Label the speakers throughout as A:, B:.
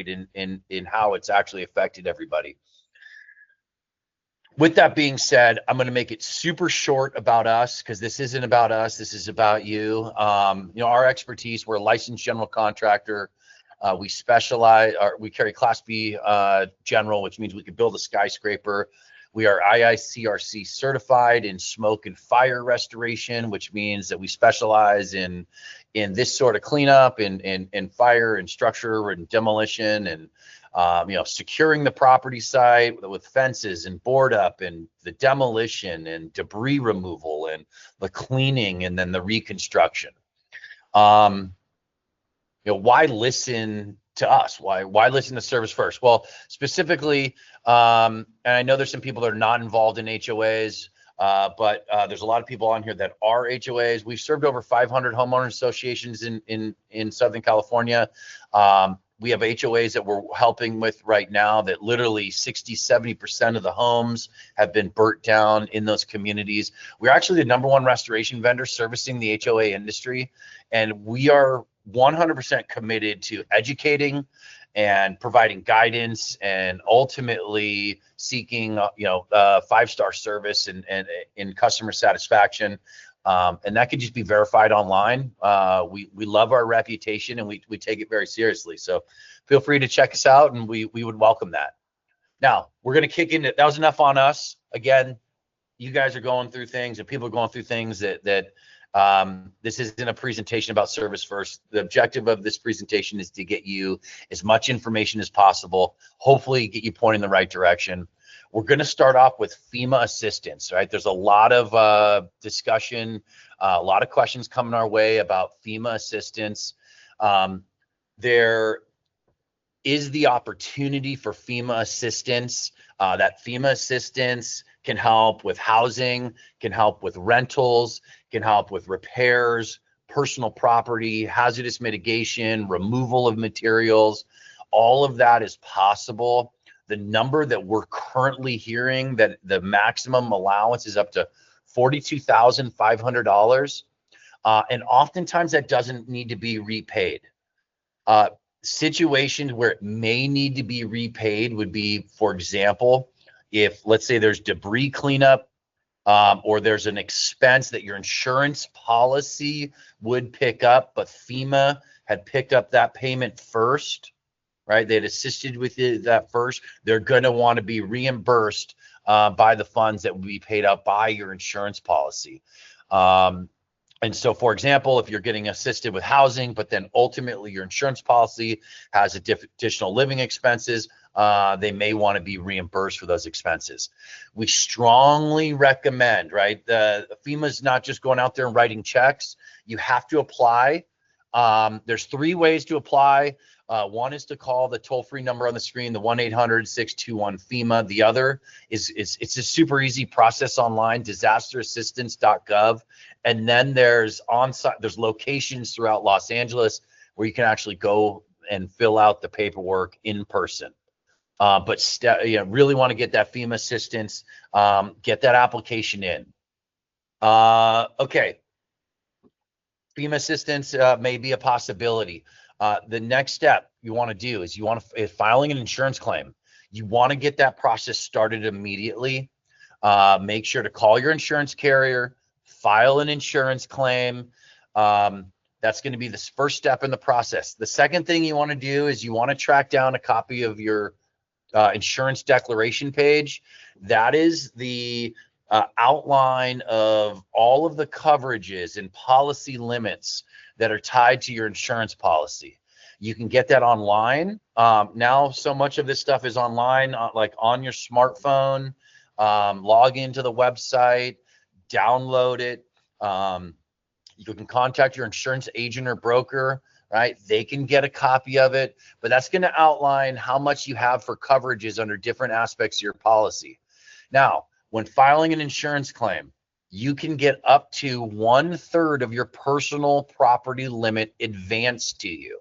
A: in how it's actually affected everybody. With that being said, I'm going to make it super short about us because this isn't about us. This is about you. Our expertise, we're a licensed general contractor. We specialize, we carry Class B general, which means we can build a skyscraper. We are IICRC certified in smoke and fire restoration, which means that we specialize in this sort of cleanup, in fire and structure and demolition, and securing the property site with fences and board up, and the demolition and debris removal and the cleaning and then the reconstruction. Why listen to us? Why listen to Service First? Well, specifically, and I know there's some people that are not involved in HOAs, but there's a lot of people on here that are HOAs. We've served over 500 homeowner associations in Southern California. We have HOAs that we're helping with right now that literally 60-70% of the homes have been burnt down in those communities. We're actually the #1 restoration vendor servicing the HOA industry, and we are 100% committed to educating and providing guidance and ultimately seeking 5-star service and customer satisfaction. And that could just be verified online. We love our reputation, and we take it very seriously. So feel free to check us out, and we would welcome that. Now, we're going to kick into, that was enough on us. Again, you guys are going through things, and people are going through things that this isn't a presentation about Service First. The objective of this presentation is to get you as much information as possible, hopefully get you pointing in the right direction. We're going to start off with FEMA assistance, right? There's a lot of discussion, a lot of questions coming our way about FEMA assistance. There is the opportunity for FEMA assistance. That FEMA assistance can help with housing, can help with rentals, can help with repairs, personal property, hazardous mitigation, removal of materials. All of that is possible. The number that we're currently hearing, that the maximum allowance is up to $42,500. And oftentimes that doesn't need to be repaid. Situations where it may need to be repaid would be, for example, if let's say there's debris cleanup, or there's an expense that your insurance policy would pick up, but FEMA had picked up that payment first, right? They had assisted with that first. They're going to want to be reimbursed by the funds that will be paid out by your insurance policy. And so, for example, if you're getting assisted with housing, but then ultimately your insurance policy has additional living expenses, they may want to be reimbursed for those expenses. We strongly recommend, right? FEMA's not just going out there and writing checks. You have to apply. There's 3 ways to apply. One is to call the toll-free number on the screen, the 1-800-621-FEMA. The other is it's a super easy process online, disasterassistance.gov. And then there's locations throughout Los Angeles where you can actually go and fill out the paperwork in person. But really want to get that FEMA assistance, get that application in. Okay. FEMA assistance may be a possibility. The next step you want to do is filing an insurance claim. You want to get that process started immediately. Make sure to call your insurance carrier, file an insurance claim. That's going to be the first step in the process. The second thing you want to do is you want to track down a copy of your insurance declaration page. That is the outline of all of the coverages and policy limits that are tied to your insurance policy. You can get that online. Now, so much of this stuff is online, like on your smartphone. Log into the website, download it. You can contact your insurance agent or broker, right? They can get a copy of it, but that's going to outline how much you have for coverages under different aspects of your policy. Now, when filing an insurance claim, you can get up to 1/3 of your personal property limit advanced to you.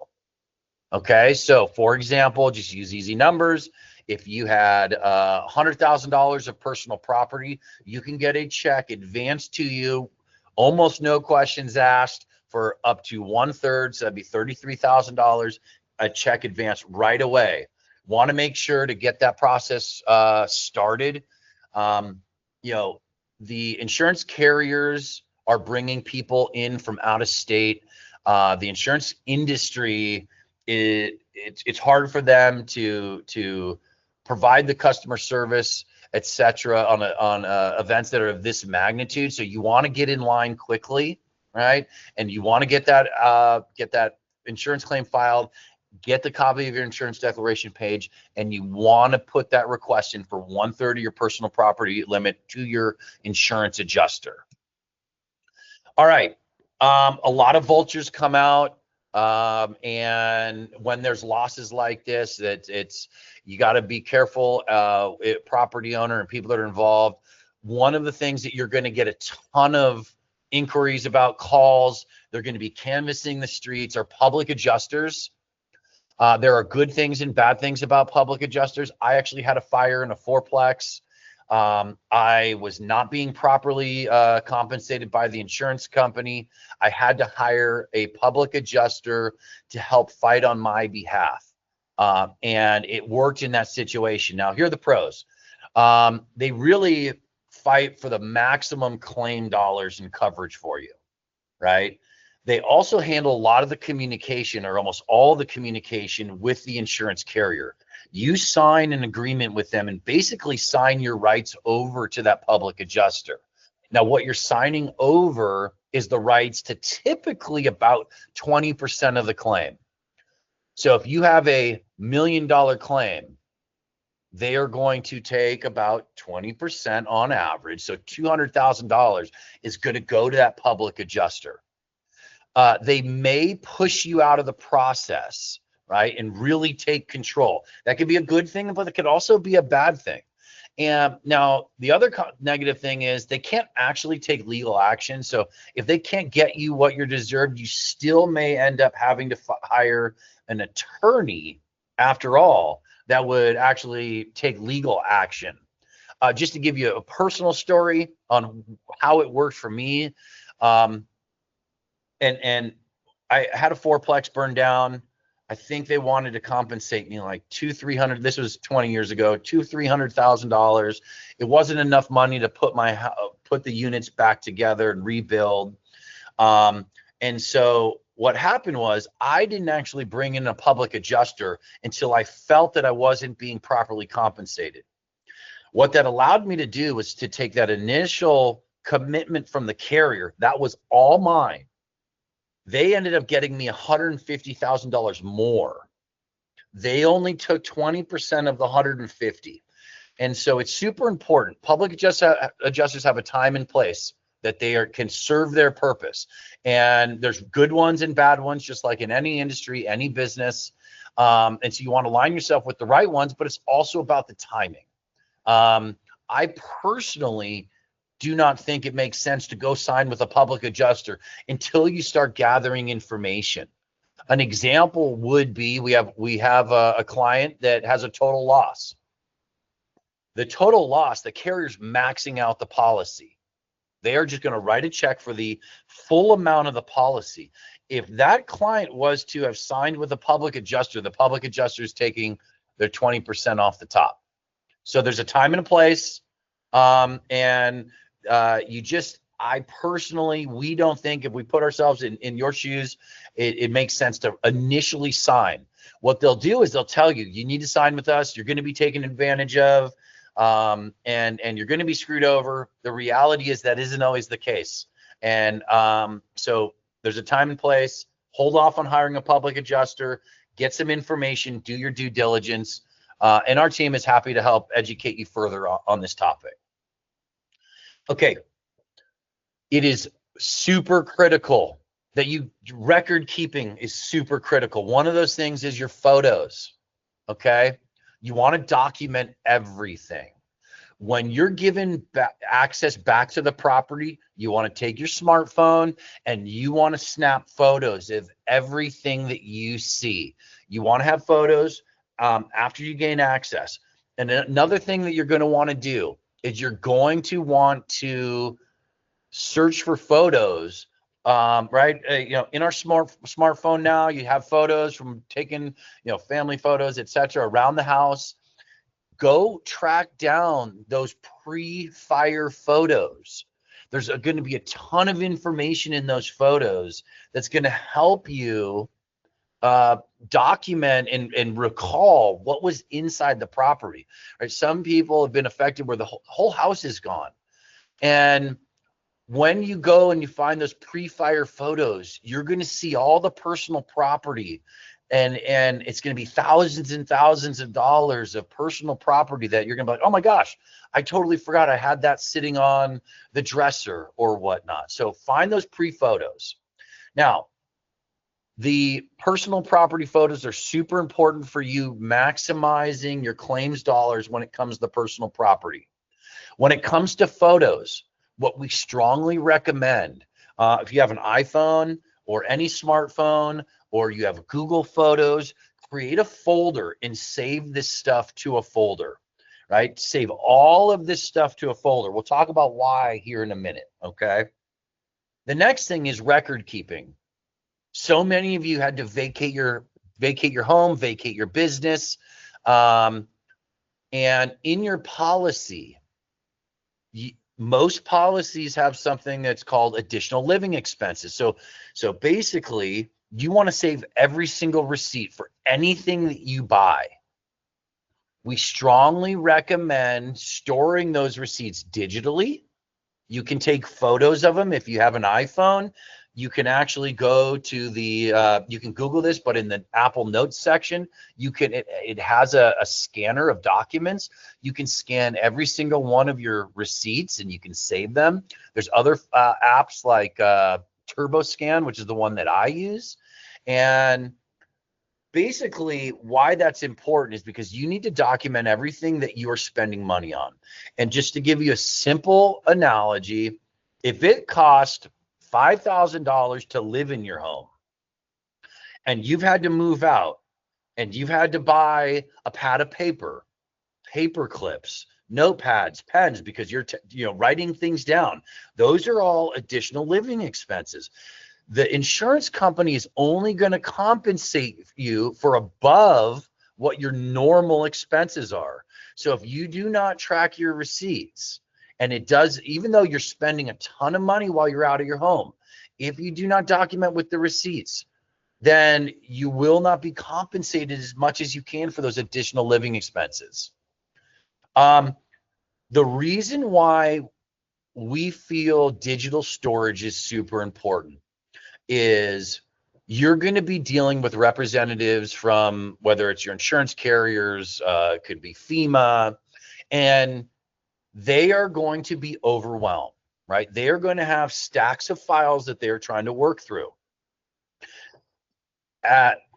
A: Okay, so for example, just use easy numbers. If you had $100,000 of personal property, you can get a check advanced to you, almost no questions asked, for up to 1/3, so that'd be $33,000 a check advance right away. Want to make sure to get that process started. You know, the insurance carriers are bringing people in from out of state. The insurance industry, it's hard for them to provide the customer service, etc., on events that are of this magnitude. So you want to get in line quickly, right? And you want to get that insurance claim filed, get the copy of your insurance declaration page, and you want to put that request in for 1/3 of your personal property limit to your insurance adjuster. All right. A lot of vultures come out, and when there's losses like this, you got to be careful. Property owner and people that are involved. One of the things that you're going to get a ton of inquiries about, calls, they're going to be canvassing the streets, are public adjusters. There are good things and bad things about public adjusters. I actually had a fire in a fourplex. I was not being properly compensated by the insurance company. I had to hire a public adjuster to help fight on my behalf. And it worked in that situation. Now, here are the pros. They really fight for the maximum claim dollars and coverage for you, right? They also handle a lot of the communication, or almost all the communication, with the insurance carrier. You sign an agreement with them and basically sign your rights over to that public adjuster. Now, what you're signing over is the rights to typically about 20% of the claim. So if you have a $1 million claim, they are going to take about 20% on average. So $200,000 is going to go to that public adjuster. They may push you out of the process, right, and really take control. That could be a good thing, but it could also be a bad thing. And now the other negative thing is they can't actually take legal action. So if they can't get you what you're deserved, you still may end up having to hire an attorney, after all, that would actually take legal action. Just to give you a personal story on how it worked for me. And I had a fourplex burn down. I think they wanted to compensate me like $200,000-$300,000. This was 20 years ago. $200,000-$300,000. It wasn't enough money to put the units back together and rebuild. And so what happened was I didn't actually bring in a public adjuster until I felt that I wasn't being properly compensated. What that allowed me to do was to take that initial commitment from the carrier. That was all mine. They ended up getting me $150,000 more. They only took 20% of the 150. And so it's super important. Public adjusters have a time and place that they can serve their purpose. And there's good ones and bad ones, just like in any industry, any business. And so you want to align yourself with the right ones, but it's also about the timing. I personally do not think it makes sense to go sign with a public adjuster until you start gathering information. An example would be we have a client that has a total loss. The total loss, the carrier's maxing out the policy. They are just going to write a check for the full amount of the policy. If that client was to have signed with a public adjuster, the public adjuster is taking their 20% off the top. So there's a time and a place. I personally, we don't think, if we put ourselves in your shoes, it makes sense to initially sign. What they'll do is they'll tell you, you need to sign with us. You're going to be taken advantage of, and you're going to be screwed over. The reality is that isn't always the case. And so there's a time and place. Hold off on hiring a public adjuster. Get some information. Do your due diligence. And our team is happy to help educate you further on this topic. Okay. It is super critical that record keeping is super critical. One of those things is your photos. Okay. You want to document everything. When you're given access back to the property, you want to take your smartphone and you want to snap photos of everything that you see. You want to have photos after you gain access. And another thing that you're going to want to do is you're going to want to search for photos right? In our smartphone now, you have photos from taking, family photos, etc., around the house. Go track down those pre-fire photos. There's going to be a ton of information in those photos that's going to help you document and recall what was inside the property. Right? Some people have been affected where the whole house is gone. And when you go and you find those pre-fire photos, you're going to see all the personal property, and it's going to be thousands and thousands of dollars of personal property that you're going to be like, oh my gosh, I totally forgot I had that sitting on the dresser or whatnot. So find those pre-photos. Now, the personal property photos are super important for you maximizing your claims dollars when it comes to personal property. When it comes to photos, what we strongly recommend, if you have an iPhone or any smartphone, or you have Google Photos, create a folder and save this stuff to a folder, right? Save all of this stuff to a folder. We'll talk about why here in a minute, okay? The next thing is record keeping. So many of you had to vacate your home, vacate your business, and in your policy, most policies have something that's called additional living expenses. So basically, you want to save every single receipt for anything that you buy. We strongly recommend storing those receipts digitally. You can take photos of them if you have an iPhone. You can actually go to the, you can Google this, but in the Apple Notes section, it has a scanner of documents. You can scan every single one of your receipts and you can save them. There's other apps like TurboScan, which is the one that I use. And basically why that's important is because you need to document everything that you're spending money on. And just to give you a simple analogy, if it cost $5,000 to live in your home and you've had to move out and you've had to buy a pad of paper, paper clips, notepads, pens, because you're writing things down, those are all additional living expenses. The insurance company is only going to compensate you for above what your normal expenses are. So if you do not track your receipts, and it does, even though you're spending a ton of money while you're out of your home, if you do not document with the receipts, then you will not be compensated as much as you can for those additional living expenses. The reason why we feel digital storage is super important is you're going to be dealing with representatives from, whether it's your insurance carriers, could be FEMA, and they are going to be overwhelmed, right? They are going to have stacks of files that they're trying to work through.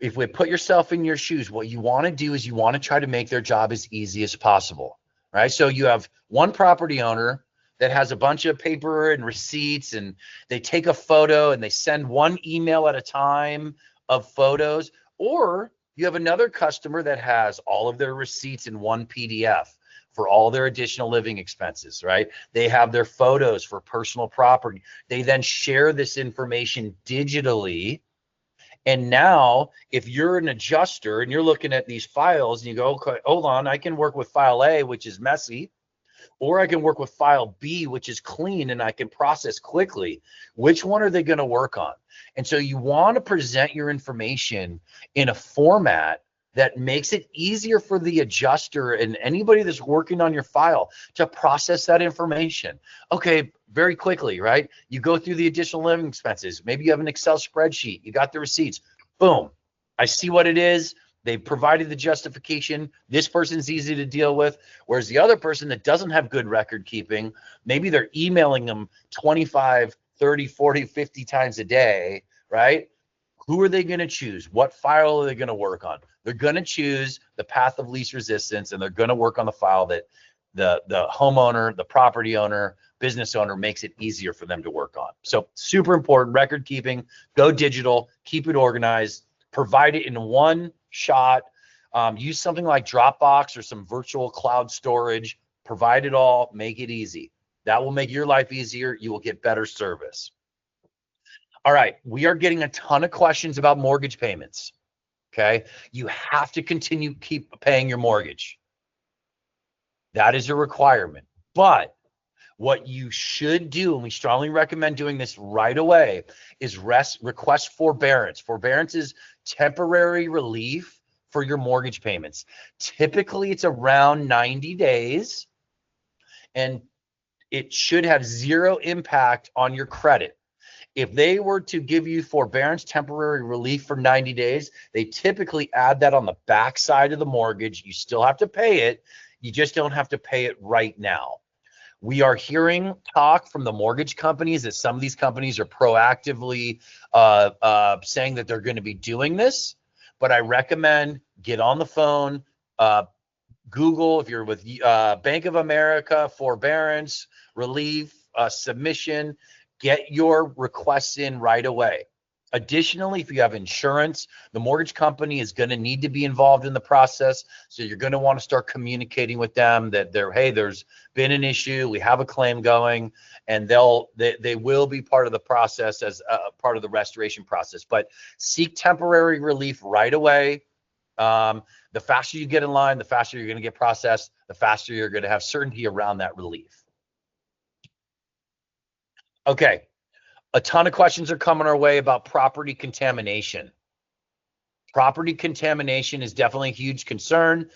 A: If we put yourself in your shoes, what you want to do is you want to try to make their job as easy as possible, right? So you have one property owner that has a bunch of paper and receipts, and they take a photo and they send one email at a time of photos, or you have another customer that has all of their receipts in one PDF for all their additional living expenses, right? They have their photos for personal property. They then share this information digitally. And now, if you're an adjuster and you're looking at these files and you go, okay, hold on, I can work with file A, which is messy, or I can work with file B, which is clean and I can process quickly. Which one are they going to work on? And so you want to present your information in a format that makes it easier for the adjuster and anybody that's working on your file to process that information. Okay, very quickly, right? You go through the additional living expenses. Maybe you have an Excel spreadsheet. You got the receipts. Boom. I see what it is. They provided the justification. This person's easy to deal with. Whereas the other person that doesn't have good record keeping, maybe they're emailing them 25, 30, 40, 50 times a day, right? Who are they going to choose? What file are they going to work on? They're going to choose the path of least resistance, and they're going to work on the file that the homeowner, the property owner, business owner makes it easier for them to work on. So super important, record keeping, go digital, keep it organized, provide it in one shot. Use something like Dropbox or some virtual cloud storage. Provide it all, make it easy. That will make your life easier. You will get better service. All right, we are getting a ton of questions about mortgage payments. Okay, you have to keep paying your mortgage. That is a requirement. But what you should do, and we strongly recommend doing this right away, is request forbearance. Forbearance is temporary relief for your mortgage payments. Typically, it's around 90 days, and it should have zero impact on your credit. If they were to give you forbearance temporary relief for 90 days, they typically add that on the back side of the mortgage. You still have to pay it. You just don't have to pay it right now. We are hearing talk from the mortgage companies that some of these companies are proactively saying that they're going to be doing this. But I recommend get on the phone, Google, if you're with Bank of America, forbearance, relief, submission, get your requests in right away. Additionally, if you have insurance, the mortgage company is going to need to be involved in the process. So you're going to want to start communicating with them that hey, there's been an issue, we have a claim going, and they will be part of the process as part of the restoration process. But seek temporary relief right away. The faster you get in line, the faster you're going to get processed, the faster you're going to have certainty around that relief. Okay, a ton of questions are coming our way about property contamination. Property contamination is definitely a huge concern.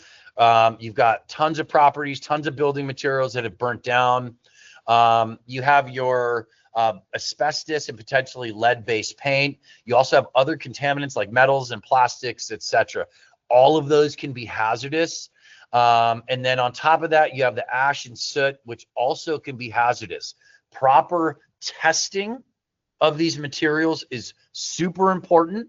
A: You've got tons of properties, tons of building materials that have burnt down. You have your asbestos and potentially lead-based paint. You also have other contaminants like metals and plastics, etc. All of those can be hazardous. And then on top of that, you have the ash and soot, which also can be hazardous. Proper testing of these materials is super important.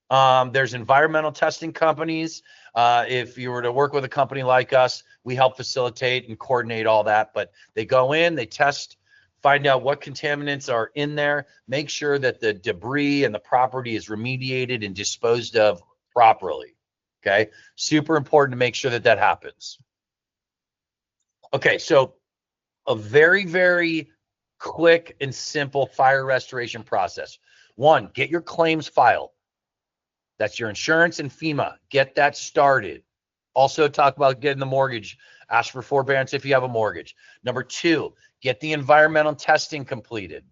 A: There's environmental testing companies. If you were to work with a company like us, we help facilitate and coordinate all that. But they go in, they test, find out what contaminants are in there, make sure that the debris and the property is remediated and disposed of properly. Okay, super important to make sure that that happens. Okay, so a very, very quick and simple fire restoration process. One, get your claims filed. That's your insurance and FEMA. Get that started. Also talk about getting the mortgage. Ask for forbearance if you have a mortgage. Number two, get the environmental testing completed.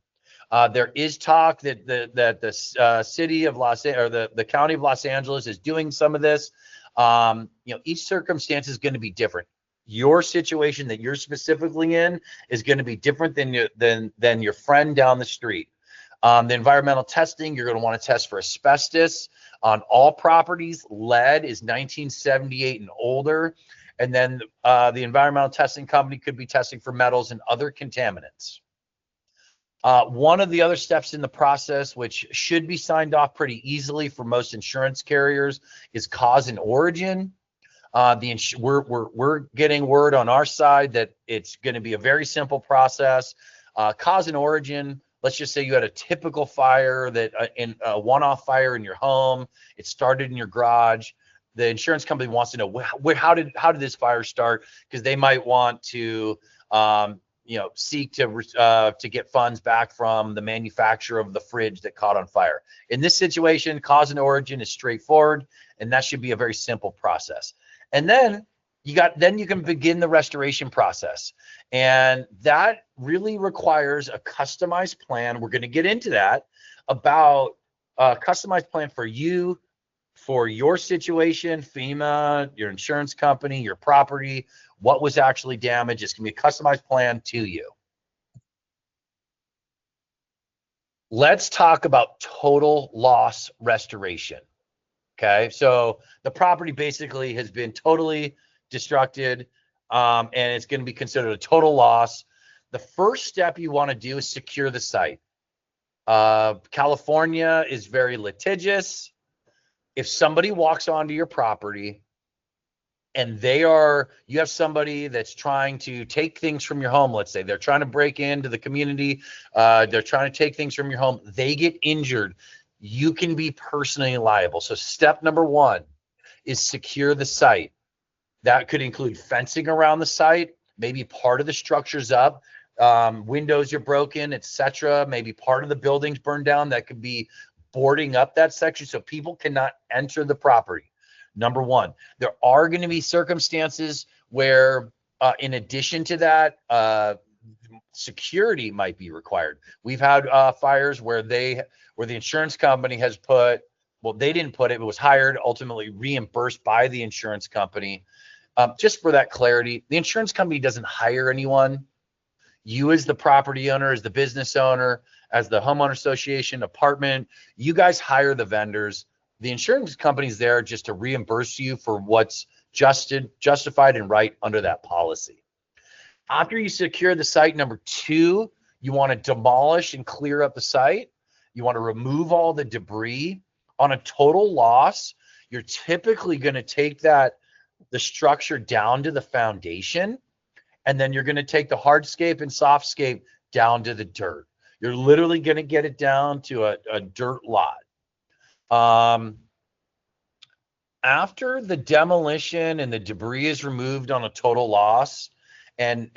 A: There is talk that the city of the county of Los Angeles is doing some of this. Each circumstance is going to be different. Your situation that you're specifically in is going to be different than your friend down the street. The environmental testing, you're going to want to test for asbestos on all properties. Lead is 1978 and older. And then the environmental testing company could be testing for metals and other contaminants. One of the other steps in the process, which should be signed off pretty easily for most insurance carriers, is cause and origin. We're getting word on our side that it's going to be a very simple process. Cause and origin. Let's just say you had a typical fire that in a one-off fire in your home. It started in your garage. The insurance company wants to know how did this fire start, because they might want to seek to get funds back from the manufacturer of the fridge that caught on fire. In this situation, cause and origin is straightforward, and that should be a very simple process. And then you can begin the restoration process. And that really requires a customized plan. We're going to get into that, about a customized plan for you, for your situation, FEMA, your insurance company, your property, what was actually damaged. It's going to be a customized plan to you. Let's talk about total loss restoration. Okay, so the property basically has been totally destructed, and it's going to be considered a total loss. The first step you want to do is secure the site. California is very litigious. If somebody walks onto your property and you have somebody that's trying to take things from your home, let's say they're trying to break into the community, they're trying to take things from your home, they get injured, you can be personally liable. So step number one is secure the site. That could include fencing around the site, maybe part of the structure's up. windows are broken, etc. Maybe part of the building's burned down. That could be boarding up that section so people cannot enter the property. Number one, there are going to be circumstances where, in addition to that, security might be required. We've had fires where the insurance company has put, well, they didn't put it, it was hired, ultimately reimbursed by the insurance company. Just for that clarity, the insurance company doesn't hire anyone. You as the property owner, as the business owner, as the homeowner association, apartment, you guys hire the vendors. The insurance company's there just to reimburse you for what's justified and right under that policy. After you secure the site, number two, you want to demolish and clear up the site. You want to remove all the debris. On a total loss, you're typically going to take the structure down to the foundation, and then you're going to take the hardscape and softscape down to the dirt. You're literally going to get it down to a dirt lot. After the demolition and the debris is removed on a total loss, and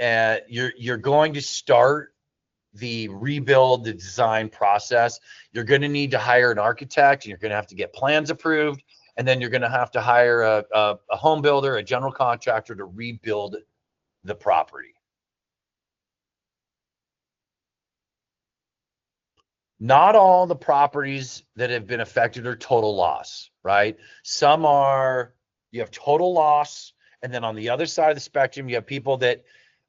A: you're going to start the rebuild, the design process, you're going to need to hire an architect. You're going to have to get plans approved, and then you're going to have to hire a home builder, a general contractor to rebuild the property. Not all the properties that have been affected are total loss, right? Some are, you have total loss, and then on the other side of the spectrum, you have people that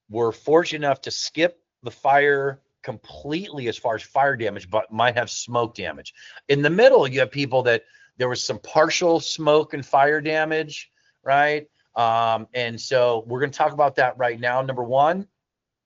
A: were fortunate enough to skip the fire completely as far as fire damage, but might have smoke damage. In the middle, you have people that there was some partial smoke and fire damage, right? And so we're going to talk about that right now. Number one,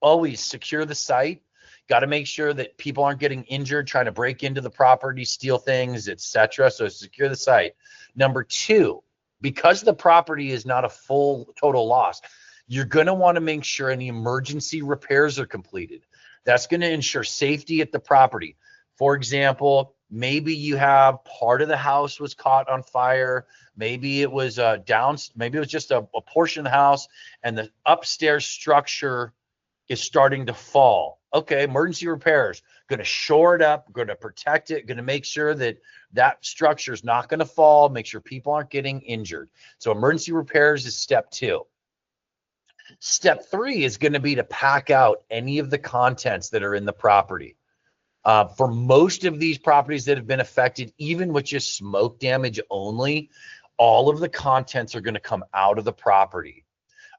A: always secure the site. Got to make sure that people aren't getting injured trying to break into the property, steal things, etc. So secure the site. Number two, because the property is not a full total loss, you're going to want to make sure any emergency repairs are completed. That's going to ensure safety at the property. For example, maybe you have part of the house was caught on fire. Maybe it was maybe it was just a portion of the house, and the upstairs structure is starting to fall. Okay, emergency repairs, going to shore it up, going to protect it, going to make sure that that structure is not going to fall, make sure people aren't getting injured. So emergency repairs is step two. Step three is going to be to pack out any of the contents that are in the property. For most of these properties that have been affected, even with just smoke damage only, all of the contents are going to come out of the property.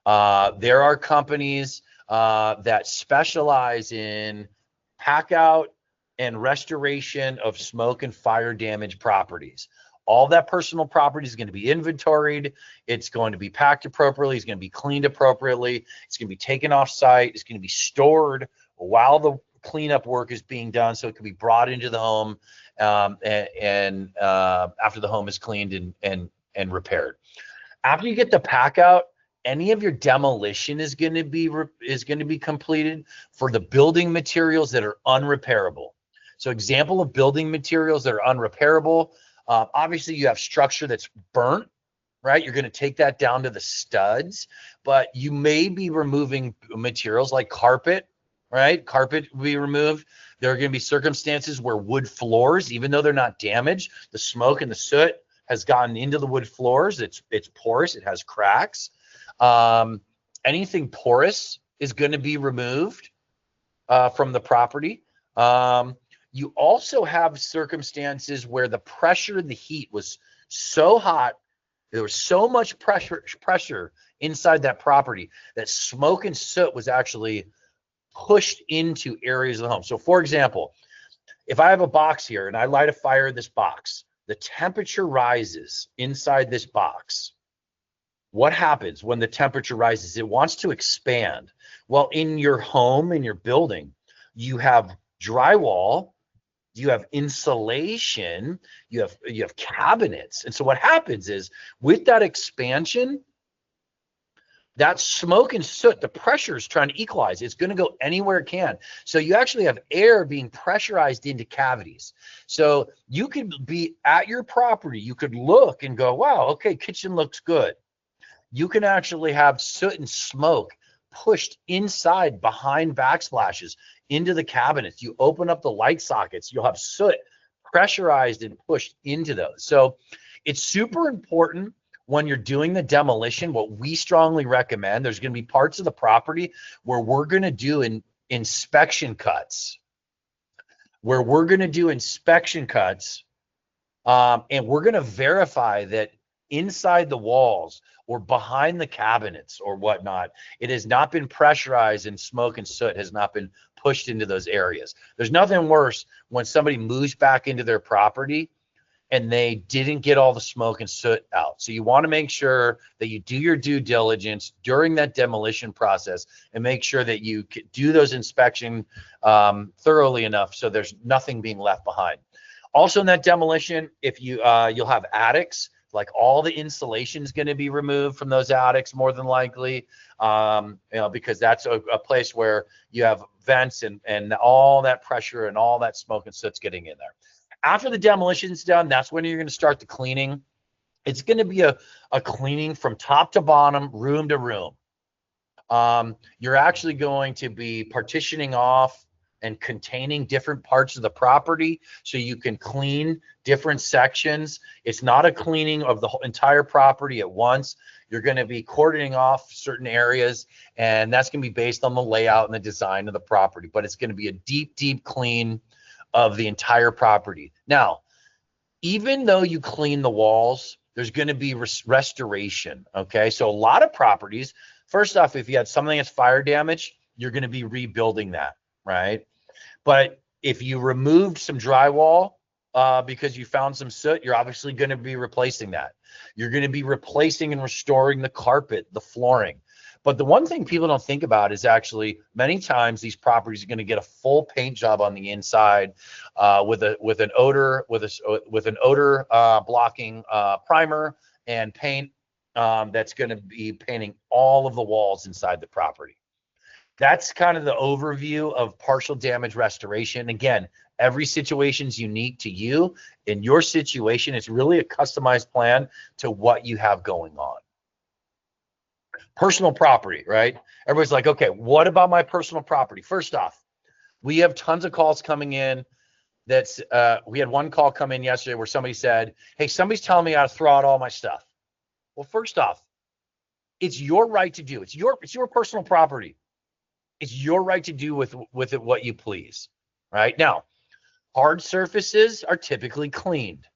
A: There are companies that specialize in pack out and restoration of smoke and fire damaged properties. All that personal property is going to be inventoried. It's going to be packed appropriately. It's going to be cleaned appropriately. It's going to be taken off site. It's going to be stored while the cleanup work is being done, so it can be brought into the home and after the home is cleaned and repaired. After you get the pack out, any of your demolition is going to be completed for the building materials that are unrepairable. So example of building materials that are unrepairable, obviously you have structure that's burnt, right? You're going to take that down to the studs, but you may be removing materials like carpet, right? Carpet will be removed. There are going to be circumstances where wood floors, even though they're not damaged, the smoke and the soot has gotten into the wood floors. It's porous. It has cracks. Anything porous is going to be removed from the property. You also have circumstances where the pressure and the heat was so hot, there was so much pressure inside that property that smoke and soot was actually pushed into areas of the home. So for example, if I have a box here and I light a fire in this box, the temperature rises inside this box. What happens when the temperature rises? It wants to expand. Well, in your home, in your building, you have drywall, you have insulation, you have cabinets. And so what happens is with that expansion, that smoke and soot, the pressure is trying to equalize. It's going to go anywhere it can. So you actually have air being pressurized into cavities. So you could be at your property, you could look and go, wow, okay, kitchen looks good. You can actually have soot and smoke pushed inside behind backsplashes into the cabinets. You open up the light sockets, you'll have soot pressurized and pushed into those. So it's super important when you're doing the demolition. What we strongly recommend, there's going to be parts of the property where we're going to do inspection cuts, and we're going to verify that inside the walls or behind the cabinets or whatnot, it has not been pressurized and smoke and soot has not been pushed into those areas. There's nothing worse when somebody moves back into their property and they didn't get all the smoke and soot out. So you want to make sure that you do your due diligence during that demolition process and make sure that you do those inspection thoroughly enough so there's nothing being left behind. Also in that demolition, if you'll have attics, like all the insulation is going to be removed from those attics more than likely, because that's a place where you have vents and all that pressure and all that smoke and soot's getting in there. After the demolition's done, that's when you're going to start the cleaning. It's going to be a cleaning from top to bottom, room to room. You're actually going to be partitioning off and containing different parts of the property so you can clean different sections. It's not a cleaning of the entire property at once. You're going to be cordoning off certain areas, and that's going to be based on the layout and the design of the property, but it's going to be a deep, deep clean of the entire property. Now, even though you clean the walls, there's going to be restoration, okay? So a lot of properties, first off, if you had something that's fire damage, you're going to be rebuilding that, right? But if you removed some drywall because you found some soot, you're obviously going to be replacing that. You're going to be replacing and restoring the carpet, the flooring. But the one thing people don't think about is actually many times these properties are going to get a full paint job on the inside with an odor blocking primer and paint that's going to be painting all of the walls inside the property. That's kind of the overview of partial damage restoration. Again, every situation is unique to you. In your situation, it's really a customized plan to what you have going on. Personal property, right? Everybody's like, okay, what about my personal property? First off, we have tons of calls coming in. We had one call come in yesterday where somebody said, hey, somebody's telling me how to throw out all my stuff. Well, first off, it's your right to do. It's your personal property. It's your right to do with it what you please, right? Now, hard surfaces are typically cleaned.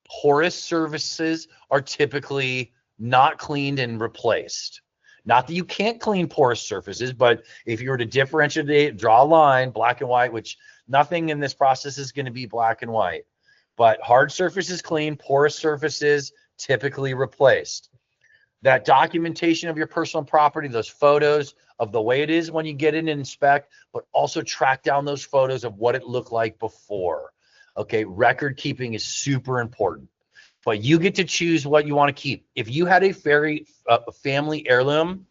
A: Porous surfaces are typically not cleaned and replaced. Not that you can't clean porous surfaces, but if you were to differentiate, draw a line, black and white, which nothing in this process is going to be black and white, but hard surfaces clean, porous surfaces typically replaced. That documentation of your personal property, those photos of the way it is when you get in and inspect, but also track down those photos of what it looked like before. Okay, record keeping is super important. But you get to choose what you want to keep. If you had a family heirloom,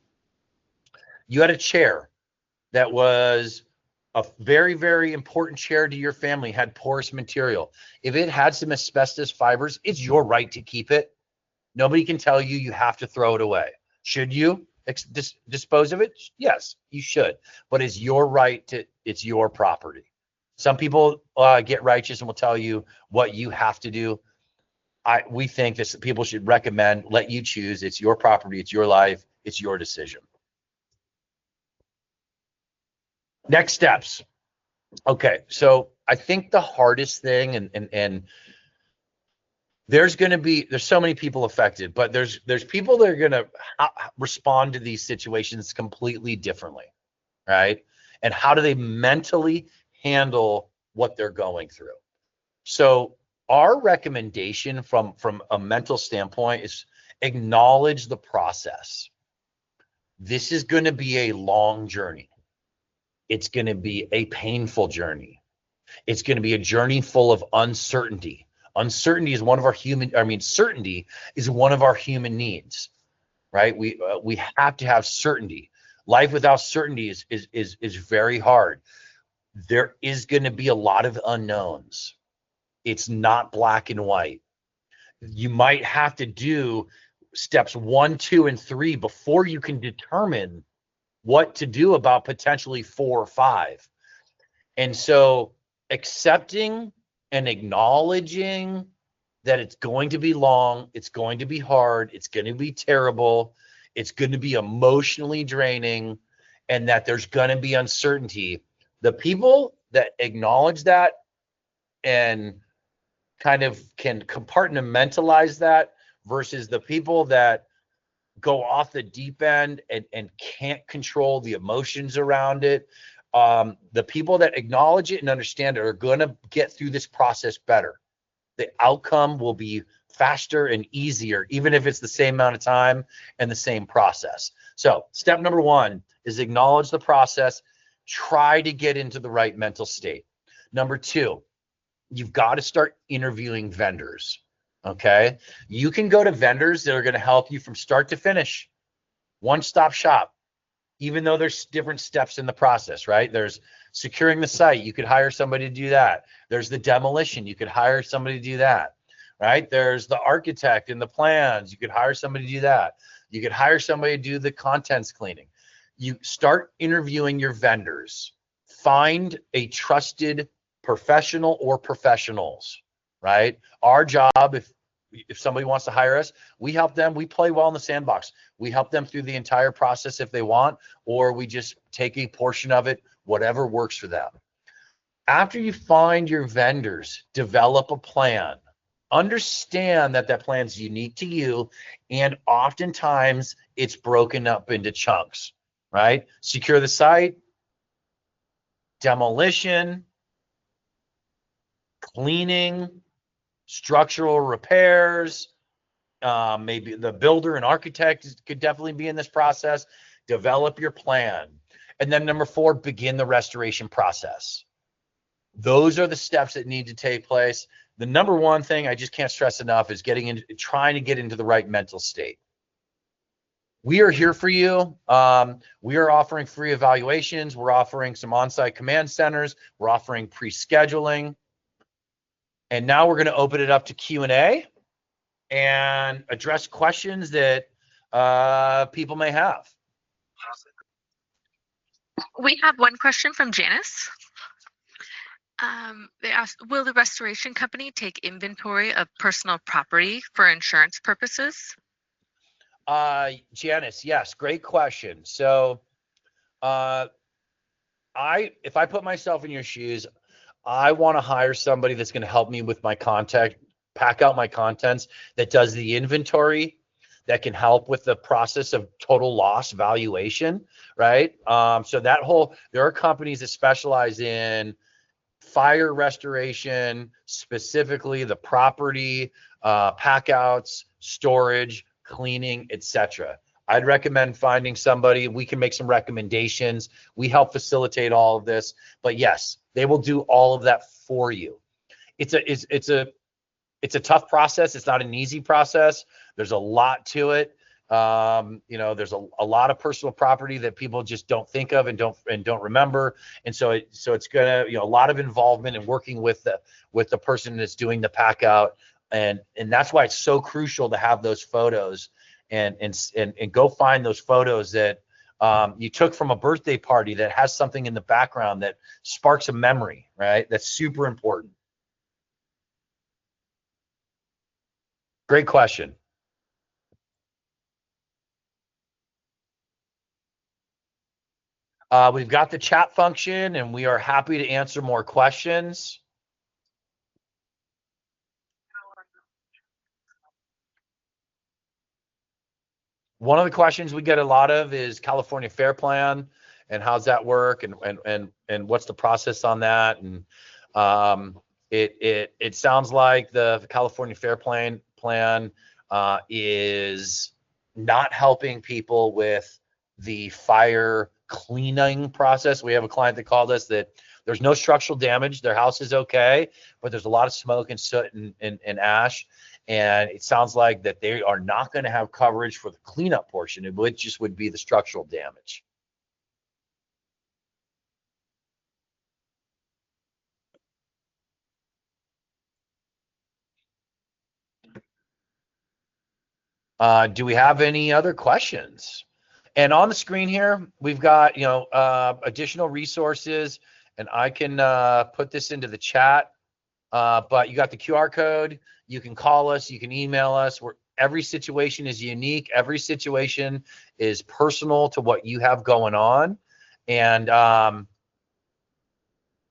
A: you had a chair that was a very, very important chair to your family, had porous material. If it had some asbestos fibers, it's your right to keep it. Nobody can tell you you have to throw it away. Should you dispose of it? Yes, you should. But it's your right it's your property. Some people get righteous and will tell you what you have to do. We think that people should let you choose. It's your property, it's your life, it's your decision. Next steps. Okay, so I think the hardest thing, and there's so many people affected, but there's people that are going to respond to these situations completely differently, right? And how do they mentally handle what they're going through? So our recommendation from a mental standpoint is acknowledge the process. This is going to be a long journey. It's going to be a painful journey. It's going to be a journey full of uncertainty. Certainty is one of our human needs, right? We have to have certainty. Life without certainty is very hard. There is going to be a lot of unknowns. It's not black and white. You might have to do steps 1, 2, and 3 before you can determine what to do about potentially 4 or 5. And so accepting and acknowledging that it's going to be long, it's going to be hard, it's going to be terrible, it's going to be emotionally draining, and that there's going to be uncertainty. The people that acknowledge that and kind of can compartmentalize that versus the people that go off the deep end and can't control the emotions around it. The people that acknowledge it and understand it are going to get through this process better. The outcome will be faster and easier, even if it's the same amount of time and the same process. So step number 1 is acknowledge the process. Try to get into the right mental state. Number 2, you've got to start interviewing vendors. Okay. You can go to vendors that are going to help you from start to finish. One-stop shop, even though there's different steps in the process, right? There's securing the site. You could hire somebody to do that. There's the demolition. You could hire somebody to do that, right? There's the architect and the plans. You could hire somebody to do that. You could hire somebody to do the contents cleaning. You start interviewing your vendors. Find a trusted professional or professionals, right? Our job, if somebody wants to hire us, we help them. We play well in the sandbox. We help them through the entire process if they want, or we just take a portion of it, whatever works for them. After you find your vendors, develop a plan. Understand that that plan is unique to you, and oftentimes it's broken up into chunks, right? Secure the site, demolition, cleaning, structural repairs, maybe the builder and architect could definitely be in this process. Develop your plan. And then number 4, begin the restoration process. Those are the steps that need to take place. The number 1 thing I just can't stress enough is trying to get into the right mental state. We are here for you. We are offering free evaluations. We're offering some on-site command centers. We're offering pre-scheduling. And now we're going to open it up to Q&A and address questions that people may have.
B: We have one question from Janice. They asked, will the restoration company take inventory of personal property for insurance purposes?
A: Janice, yes, great question. So if I put myself in your shoes, I want to hire somebody that's going to help me with my content, pack out my contents, that does the inventory, that can help with the process of total loss valuation, right? So there are companies that specialize in fire restoration, specifically the property, packouts, storage, cleaning, etc. I'd recommend finding somebody. We can make some recommendations. We help facilitate all of this, but yes, they will do all of that for you. It's a tough process. It's not an easy process. There's a lot to it. There's a lot of personal property that people just don't think of and don't remember. And so it's gonna, a lot of involvement in working with the person that's doing the pack out. And that's why it's so crucial to have those photos and go find those photos that you took from a birthday party that has something in the background that sparks a memory, right? That's super important. Great question. We've got the chat function, and we are happy to answer more questions. One of the questions we get a lot of is California Fair Plan and how's that work, and what's the process on that. And it sounds like the California Fair Plan is not helping people with the fire cleaning process. We have a client that called us that there's no structural damage. Their house is okay, but there's a lot of smoke and soot and ash. And it sounds like that they are not going to have coverage for the cleanup portion. It would be the structural damage. Do we have any other questions? And on the screen here, we've got, additional resources, and I can put this into the chat. But you got the QR code. You can call us. You can email us. Every situation is unique. Every situation is personal to what you have going on. And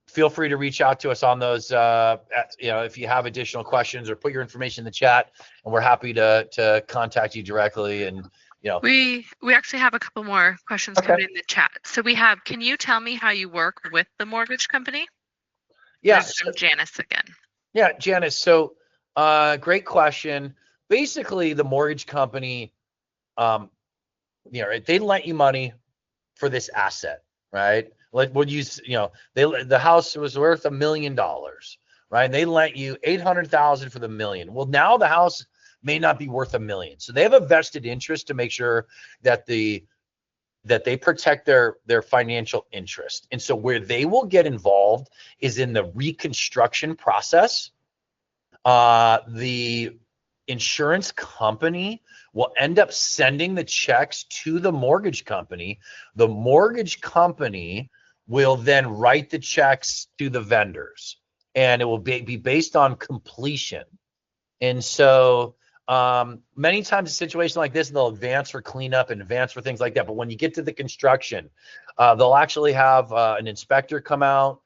A: feel free to reach out to us on those, if you have additional questions, or put your information in the chat, and we're happy to contact you directly. And
B: we actually have a couple more questions coming in the chat. So we have, can you tell me how you work with the mortgage company?
A: Yeah.
B: This is from Janice again.
A: Yeah, Janice. So, great question. Basically, the mortgage company, they lent you money for this asset, right? Like, we'll use, the house was worth $1 million, right? And they lent you 800,000 for the million. Well, now the house may not be worth $1 million, so they have a vested interest to make sure that they protect their financial interest. And so where they will get involved is in the reconstruction process. The insurance company will end up sending the checks to the mortgage company. The mortgage company will then write the checks to the vendors, and it will be based on completion. And so many times a situation like this, they'll advance for cleanup and advance for things like that. But when you get to the construction, they'll actually have an inspector come out.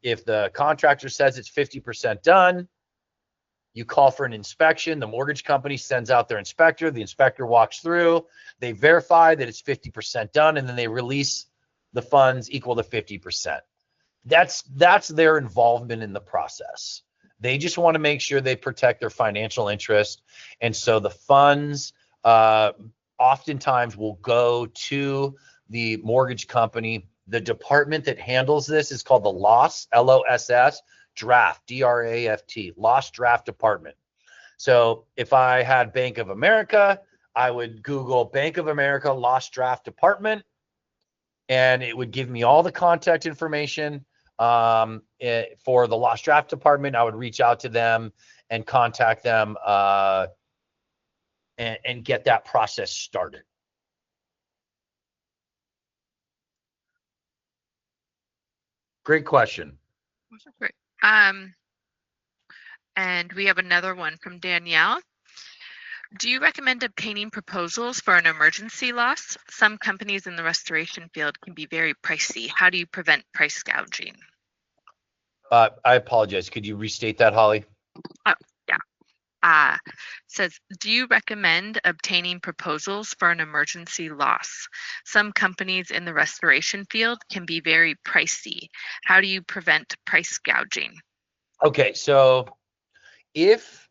A: If the contractor says it's 50% done, you call for an inspection. The mortgage company sends out their inspector. The inspector walks through. They verify that it's 50% done, and then they release the funds equal to 50%. That's their involvement in the process. They just want to make sure they protect their financial interest. And so the funds oftentimes will go to the mortgage company. The department that handles this is called the loss, LOSS, draft, DRAFT, loss draft department. So if I had Bank of America, I would Google Bank of America loss draft department, and it would give me all the contact information for the loss draft department. I would reach out to them and contact them and get that process started. Great question.
B: Great. And we have another one from Danielle. Do you recommend obtaining proposals for an emergency loss? Some companies in the restoration field can be very pricey. How do you prevent price gouging?
A: I apologize. Could you restate that, Holly?
B: Oh, yeah. Says, do you recommend obtaining proposals for an emergency loss? Some companies in the restoration field can be very pricey. How do you prevent price gouging?
A: Okay, so if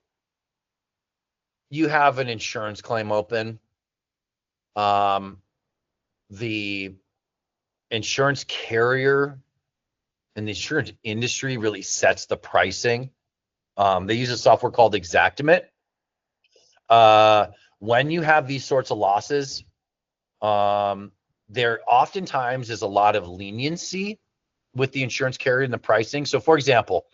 A: you have an insurance claim open, the insurance carrier and the insurance industry really sets the pricing. They use a software called Xactimate. When you have these sorts of losses, there oftentimes is a lot of leniency with the insurance carrier and the pricing. So, for example,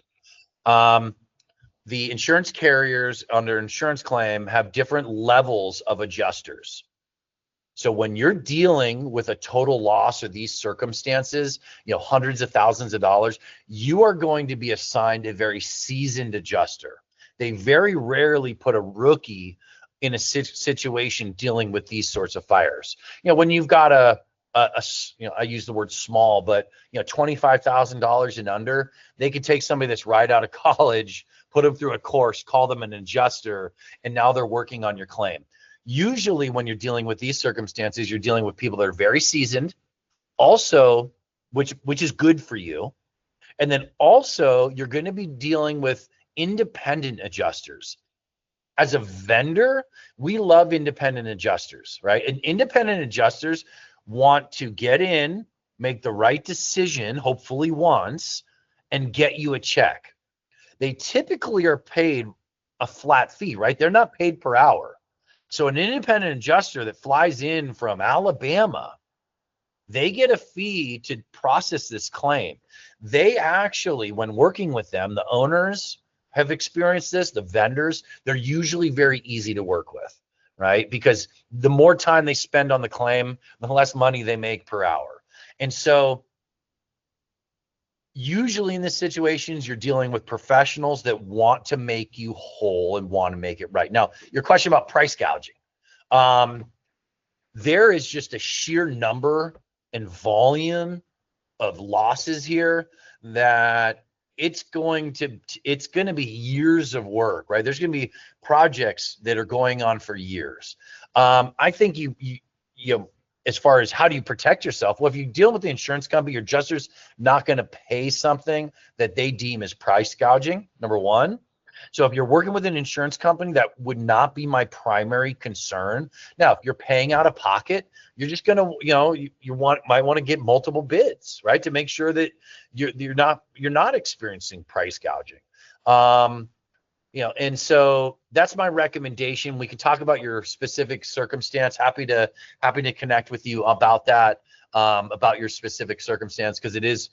A: the insurance carriers under insurance claim have different levels of adjusters. So when you're dealing with a total loss or these circumstances, hundreds of thousands of dollars, you are going to be assigned a very seasoned adjuster. They very rarely put a rookie in a situation dealing with these sorts of fires. When you've got I use the word small, but $25,000 and under, they could take somebody that's right out of college, put them through a course, call them an adjuster, and now they're working on your claim. Usually when you're dealing with these circumstances, you're dealing with people that are very seasoned, also, which is good for you. And then also you're going to be dealing with independent adjusters. As a vendor, we love independent adjusters, right? And independent adjusters want to get in, make the right decision, hopefully once, and get you a check. They typically are paid a flat fee, right? They're not paid per hour. So an independent adjuster that flies in from Alabama, they get a fee to process this claim. They actually, when working with them, the owners have experienced this, the vendors, they're usually very easy to work with, right? Because the more time they spend on the claim, the less money they make per hour. And so usually in these situations, you're dealing with professionals that want to make you whole and want to make it right. Now, your question about price gouging. There is just a sheer number and volume of losses here that it's going to be years of work, right? There's going to be projects that are going on for years. I think you know, as far as how do you protect yourself? Well, if you deal with the insurance company, your adjuster's not going to pay something that they deem as price gouging, number one. So if you're working with an insurance company, that would not be my primary concern. Now, if you're paying out of pocket, you're just gonna, might want to get multiple bids, right, to make sure that you're not experiencing price gouging. And so that's my recommendation. We can talk about your specific circumstance. Happy to connect with you about that, about your specific circumstance, because it is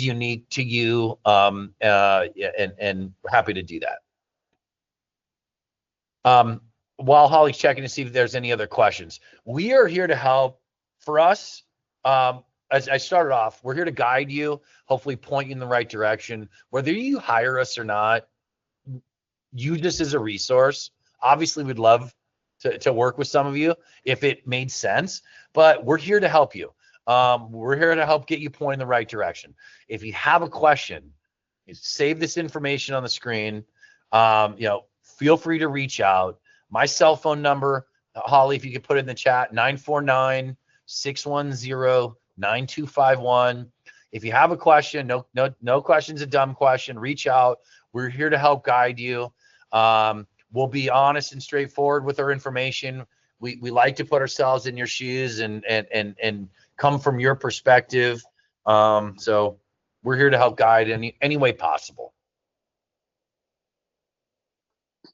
A: unique to you, and happy to do that. While Holly's checking to see if there's any other questions, we are here to help. For us, as I started off, we're here to guide you, hopefully point you in the right direction. Whether you hire us or not, use this as a resource. Obviously, we'd love to work with some of you if it made sense, but we're here to help you. We're here to help get you pointed in the right direction. If you have a question, save this information on the screen. Feel free to reach out. My cell phone number, Holly, if you could put it in the chat, 949-610-9251. If you have a question, no question's a dumb question, reach out. We're here to help guide you. We'll be honest and straightforward with our information. We like to put ourselves in your shoes and come from your perspective. So we're here to help guide any way possible.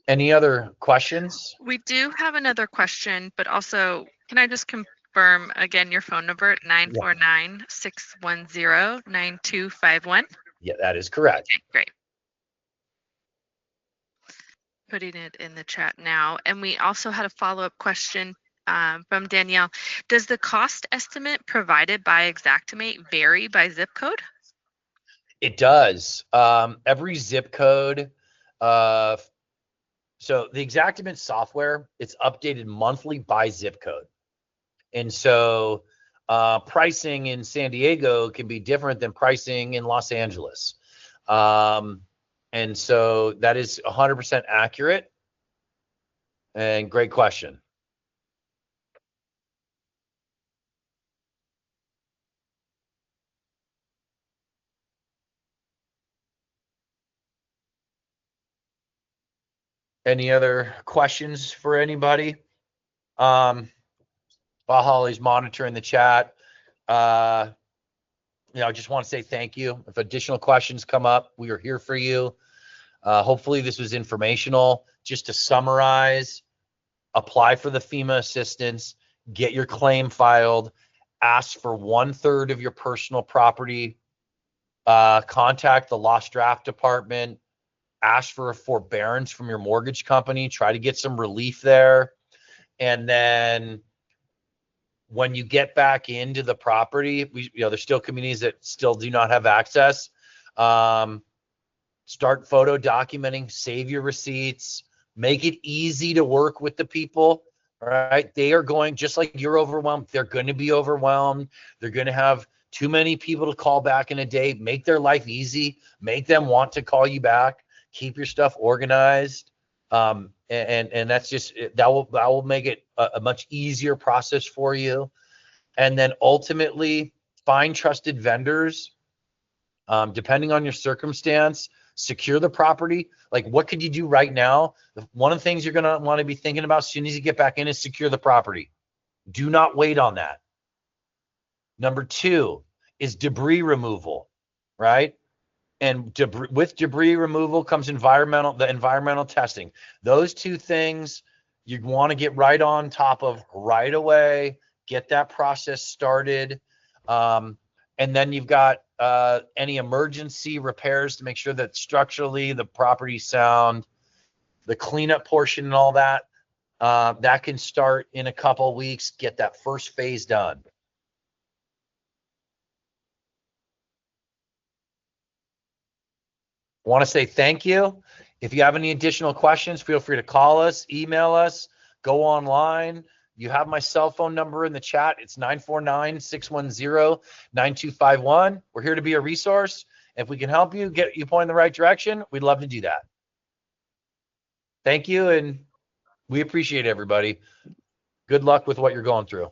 A: Any other questions?
B: We do have another question, but also, can I just confirm again your phone number at 949-610-9251?
A: Yeah, that is correct.
B: Okay, great. Putting it in the chat now. And we also had a follow-up question from Danielle. Does the cost estimate provided by Xactimate vary by zip code?
A: It does. Every zip code, so the Xactimate software, it's updated monthly by zip code. And so pricing in San Diego can be different than pricing in Los Angeles. And so that is 100% accurate. And great question. Any other questions for anybody? While Holly's monitoring the chat, I just want to say thank you. If additional questions come up, we are here for you. Hopefully this was informational. Just to summarize, apply for the FEMA assistance, get your claim filed, ask for 1/3 of your personal property, contact the lost draft department, ask for a forbearance from your mortgage company, try to get some relief there. And then when you get back into the property, there's still communities that still do not have access. Start photo documenting, save your receipts, make it easy to work with the people. All right. They are going, just like you're overwhelmed, they're going to be overwhelmed. They're going to have too many people to call back in a day. Make their life easy, make them want to call you back. Keep your stuff organized, and that's just that will make it a much easier process for you. And then ultimately find trusted vendors, depending on your circumstance. Secure the property. Like, what could you do right now? One of the things you're gonna want to be thinking about as soon as you get back in is secure the property. Do not wait on that. Number 2 is debris removal, right? And with debris removal comes the environmental testing. Those two things you want to get right on top of right away, get that process started. And then you've got any emergency repairs to make sure that structurally the property's sound, the cleanup portion and all that. That can start in a couple weeks. Get that first phase done. Want to say thank you. If you have any additional questions, feel free to call us, email us, go online. You have my cell phone number in the chat. It's 949-610-9251. We're here to be a resource. If we can help you, get you point in the right direction, we'd love to do that. Thank you, and we appreciate everybody. Good luck with what you're going through.